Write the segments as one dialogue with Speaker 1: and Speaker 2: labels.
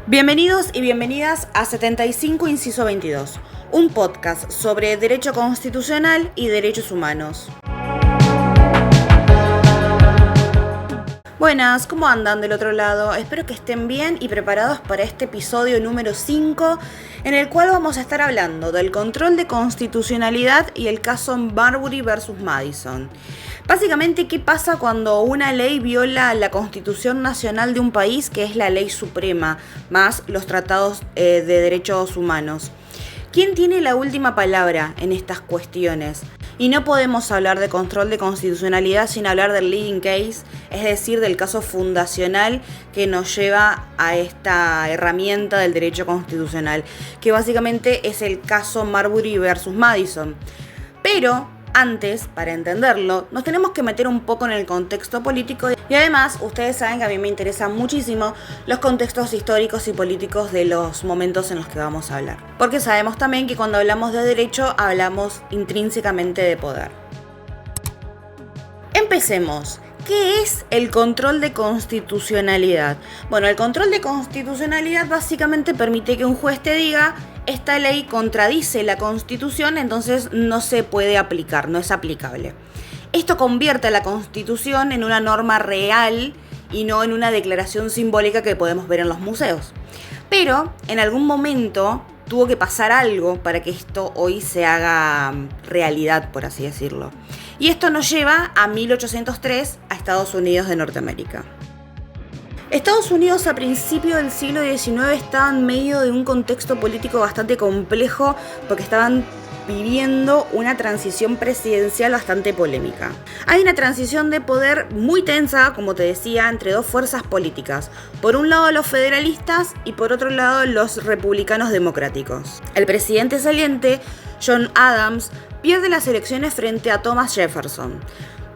Speaker 1: Bienvenidos y bienvenidas a 75 Inciso 22, un podcast sobre derecho constitucional y derechos humanos. Buenas, ¿cómo andan del otro lado? Espero que estén bien y preparados para este episodio número 5, en el cual vamos a estar hablando del control de constitucionalidad y el caso Marbury versus Madison. Básicamente, ¿qué pasa cuando una ley viola la Constitución Nacional de un país, que es la ley suprema, más los tratados de derechos humanos? ¿Quién tiene la última palabra en estas cuestiones? Y no podemos hablar de control de constitucionalidad sin hablar del leading case, es decir, del caso fundacional que nos lleva a esta herramienta del derecho constitucional, que básicamente es el caso Marbury versus Madison. Pero antes, para entenderlo, nos tenemos que meter un poco en el contexto político y además, ustedes saben que a mí me interesan muchísimo los contextos históricos y políticos de los momentos en los que vamos a hablar. Porque sabemos también que cuando hablamos de derecho, hablamos intrínsecamente de poder. Empecemos. ¿Qué es el control de constitucionalidad? Bueno, el control de constitucionalidad básicamente permite que un juez te diga: esta ley contradice la Constitución, entonces no se puede aplicar, no es aplicable. Esto convierte a la Constitución en una norma real y no en una declaración simbólica que podemos ver en los museos. Pero en algún momento tuvo que pasar algo para que esto hoy se haga realidad, por así decirlo. Y esto nos lleva a 1803, a Estados Unidos de Norteamérica. Estados Unidos a principios del siglo XIX estaba en medio de un contexto político bastante complejo porque estaban viviendo una transición presidencial bastante polémica. Hay una transición de poder muy tensa, como te decía, entre dos fuerzas políticas. Por un lado los federalistas y por otro lado los republicanos democráticos. El presidente saliente, John Adams, pierde las elecciones frente a Thomas Jefferson.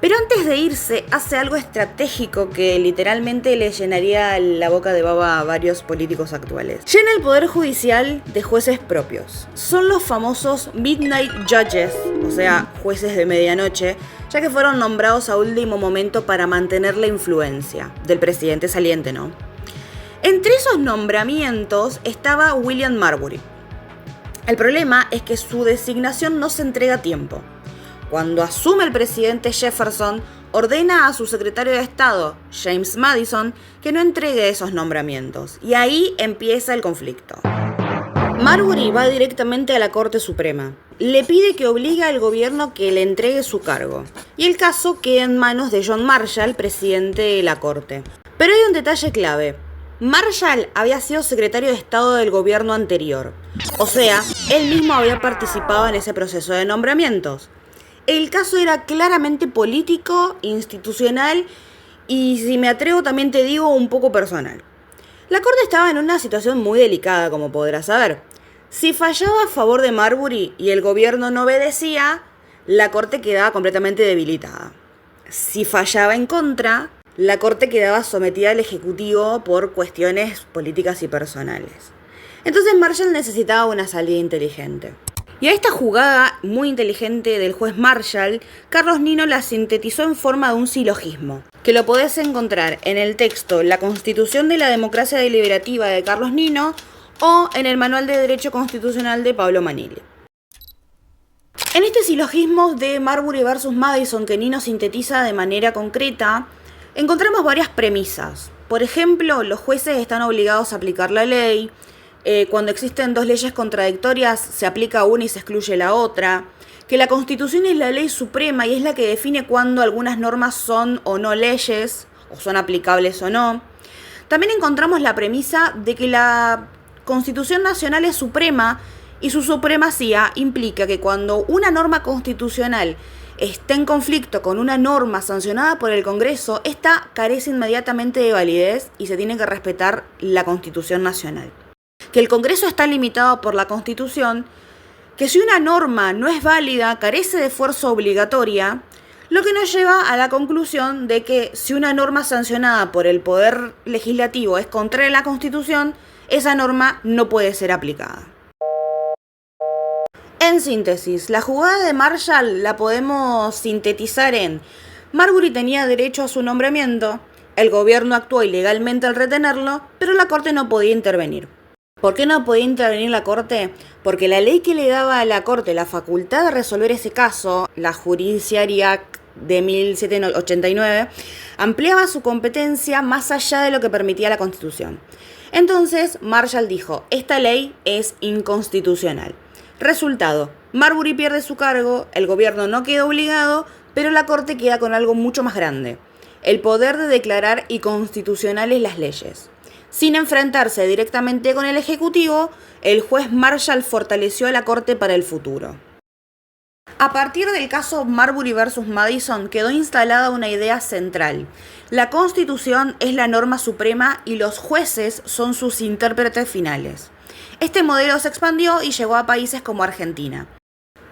Speaker 1: Pero antes de irse, hace algo estratégico que literalmente le llenaría la boca de baba a varios políticos actuales. Llena el poder judicial de jueces propios. Son los famosos Midnight Judges, o sea, jueces de medianoche, ya que fueron nombrados a último momento para mantener la influencia del presidente saliente, ¿no? Entre esos nombramientos estaba William Marbury. El problema es que su designación no se entrega a tiempo. Cuando asume el presidente Jefferson, ordena a su secretario de Estado, James Madison, que no entregue esos nombramientos. Y ahí empieza el conflicto. Marbury va directamente a la Corte Suprema. Le pide que obligue al gobierno que le entregue su cargo. Y el caso queda en manos de John Marshall, presidente de la Corte. Pero hay un detalle clave. Marshall había sido secretario de Estado del gobierno anterior. O sea, él mismo había participado en ese proceso de nombramientos. El caso era claramente político, institucional y, si me atrevo también te digo, un poco personal. La Corte estaba en una situación muy delicada, como podrás saber. Si fallaba a favor de Marbury y el gobierno no obedecía, la Corte quedaba completamente debilitada. Si fallaba en contra, la Corte quedaba sometida al Ejecutivo por cuestiones políticas y personales. Entonces Marshall necesitaba una salida inteligente. Y a esta jugada muy inteligente del juez Marshall, Carlos Nino la sintetizó en forma de un silogismo, que lo podés encontrar en el texto La Constitución de la Democracia Deliberativa de Carlos Nino o en el Manual de Derecho Constitucional de Pablo Manili. En este silogismo de Marbury versus Madison que Nino sintetiza de manera concreta, encontramos varias premisas. Por ejemplo, los jueces están obligados a aplicar la ley. Cuando existen dos leyes contradictorias, se aplica una y se excluye la otra. Que la Constitución es la ley suprema y es la que define cuándo algunas normas son o no leyes, o son aplicables o no. También encontramos la premisa de que la Constitución Nacional es suprema y su supremacía implica que cuando una norma constitucional está en conflicto con una norma sancionada por el Congreso, esta carece inmediatamente de validez y se tiene que respetar la Constitución Nacional. Que el Congreso está limitado por la Constitución, que si una norma no es válida, carece de fuerza obligatoria, lo que nos lleva a la conclusión de que si una norma sancionada por el Poder Legislativo es contraria a la Constitución, esa norma no puede ser aplicada. En síntesis, la jugada de Marshall la podemos sintetizar en: Marbury tenía derecho a su nombramiento, El gobierno actuó ilegalmente al retenerlo, pero la Corte no podía intervenir. ¿Por qué no podía intervenir la Corte? Porque la ley que le daba a la Corte la facultad de resolver ese caso, la Judiciary Act de 1789, ampliaba su competencia más allá de lo que permitía la Constitución. Entonces, Marshall dijo, esta ley es inconstitucional. Resultado, Marbury pierde su cargo, el gobierno no queda obligado, pero la Corte queda con algo mucho más grande, el poder de declarar inconstitucionales las leyes. Sin enfrentarse directamente con el Ejecutivo, el juez Marshall fortaleció a la Corte para el futuro. A partir del caso Marbury vs. Madison quedó instalada una idea central. La Constitución es la norma suprema y los jueces son sus intérpretes finales. Este modelo se expandió y llegó a países como Argentina.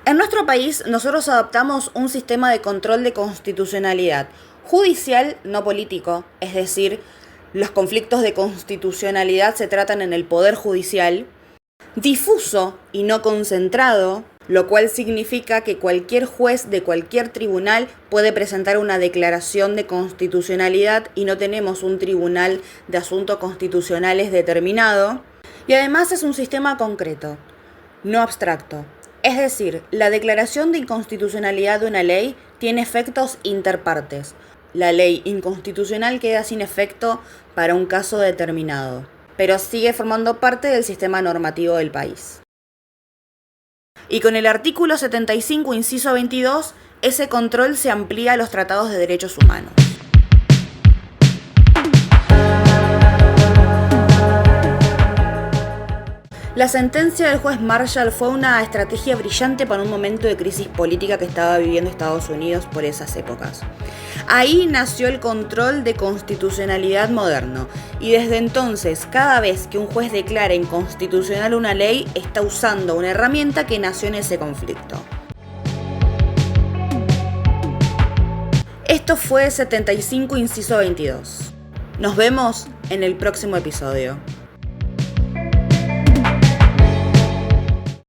Speaker 1: En nuestro país, nosotros adoptamos un sistema de control de constitucionalidad judicial, no político, es decir, los conflictos de constitucionalidad se tratan en el Poder Judicial, difuso y no concentrado, lo cual significa que cualquier juez de cualquier tribunal puede presentar una declaración de constitucionalidad y no tenemos un tribunal de asuntos constitucionales determinado. Y además es un sistema concreto, no abstracto. Es decir, la declaración de inconstitucionalidad de una ley tiene efectos interpartes. La ley inconstitucional queda sin efecto para un caso determinado, pero sigue formando parte del sistema normativo del país. Y con el artículo 75, inciso 22, ese control se amplía a los tratados de derechos humanos. La sentencia del juez Marshall fue una estrategia brillante para un momento de crisis política que estaba viviendo Estados Unidos por esas épocas. Ahí nació el control de constitucionalidad moderno, y desde entonces, cada vez que un juez declara inconstitucional una ley, está usando una herramienta que nació en ese conflicto. Esto fue 75, inciso 22. Nos vemos en el próximo episodio.